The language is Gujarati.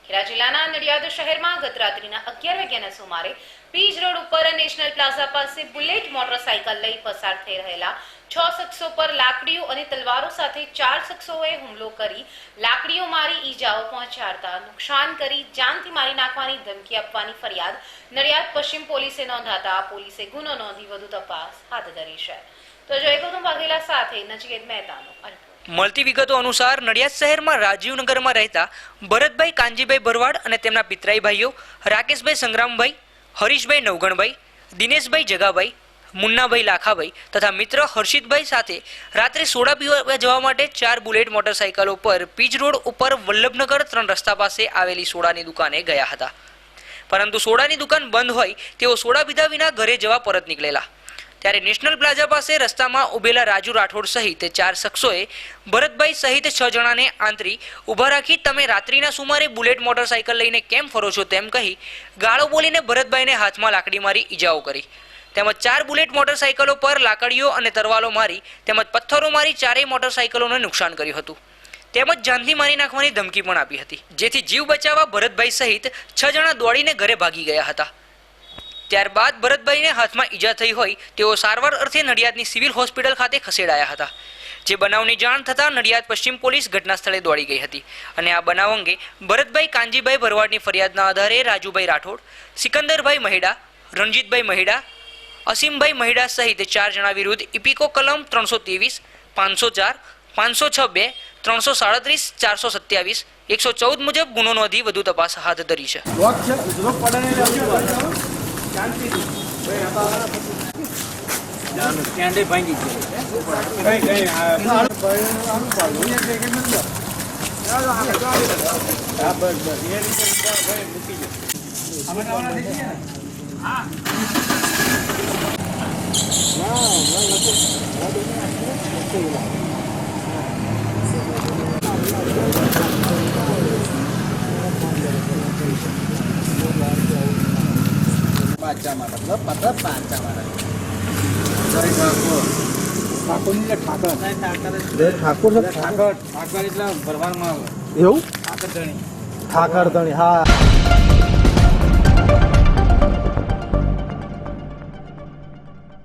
ખેડા જિલ્લાના નડિયાદ શહેરમાં ગત રાત્રિના 11 વાગ્યાના સુમારે પીજ રોડ ઉપર નેશનલ પ્લાઝા પાસે બુલેટ મોટરસાયકલ લઈ પસાર થઈ રહેલા 6 શખ્સો પર લાકડીઓ અને તલવારો સાથે 4 શખ્સોએ હુમલો કરી લાકડીઓ મારી ઈજાઓ પહોંચાડતા નુકસાન કરી જાનથી મારી નાખવાની ધમકી આપવાની ફરિયાદ નડિયાદ પશ્ચિમ પોલીસે નોંધાતા પોલીસે ગુનો નોંધી વધુ તપાસ હાથ ધરી છે। તો જો ગૌતમ વાઘેલા સાથે નચિકેત મહેતાનો મળતી વિગતો અનુસાર નડિયાદ શહેરમાં રાજીવનગરમાં રહેતા ભરતભાઈ કાનજીભાઈ ભરવાડ અને તેમના પિતરાઈ ભાઈઓ રાકેશભાઈ સંગ્રામભાઈ, હરીશભાઈ નવગણભાઈ, દિનેશભાઈ જગાભાઈ, મુન્નાભાઈ લાખાભાઈ તથા મિત્ર હર્ષિતભાઈ સાથે રાત્રે સોડા પીવા જવા માટે 4 બુલેટ મોટરસાયકલો પર પીજ રોડ ઉપર વલ્લભનગર 3 રસ્તા પાસે આવેલી સોડાની દુકાને ગયા હતા, પરંતુ સોડાની દુકાન બંધ હોય તેઓ સોડા પીધા વિના ઘરે જવા પરત નીકળેલા। ત્યારે નેશનલ પ્લાઝા પાસે રસ્તામાં ઉભેલા રાજુ રાઠોડ સહિત 4 શખ્સોએ ભરતભાઈ સહિત 6 જણાને આંતરી ઊભા રાખી તમે રાત્રિના સુમારે બુલેટ મોટરસાયકલ લઈને કેમ ફરો છો તેમ કહી ગાળો બોલીને ભરતભાઈને હાથમાં લાકડી મારી ઈજાઓ કરી, તેમજ 4 બુલેટ મોટરસાયકલો પર લાકડીઓ અને તરવાલો મારી તેમજ પથ્થરો મારી 4 મોટરસાયકલોને નુકસાન કર્યું હતું, તેમજ જાનથી મારી નાખવાની ધમકી પણ આપી હતી, જેથી જીવ બચાવવા ભરતભાઈ સહિત 6 જણા દોડીને ઘરે ભાગી ગયા હતા। ત્યારબાદ ભરતભાઈને હાથમાં ઈજા થઈ હોય તેઓ સારવાર અર્થે નડિયાદની સિવિલ હોસ્પિટલ ખાતે ખસેડાયા હતા, જે બનાવની જાણ થતાં નડિયાદ પશ્ચિમ પોલીસ ઘટના સ્થળે દોડી ગઈ હતી અને આ બનાવ અંગે ભરતભાઈ કાનજીભાઈ ભરવાડની ફરિયાદના આધારે રાજુભાઈ રાઠોડ, સિકંદરભાઈ મહેડા, રણજીતભાઈ મહેડા, અસીમભાઈ મહેડા સહિત 4 જણા વિરુદ્ધ ઇપિકો કલમ 323, 504, 506(2), 337, 427, 114 મુજબ ગુનો નોંધી વધુ તપાસ હાથ ધરી છે। ઠાકર ધણી, હા।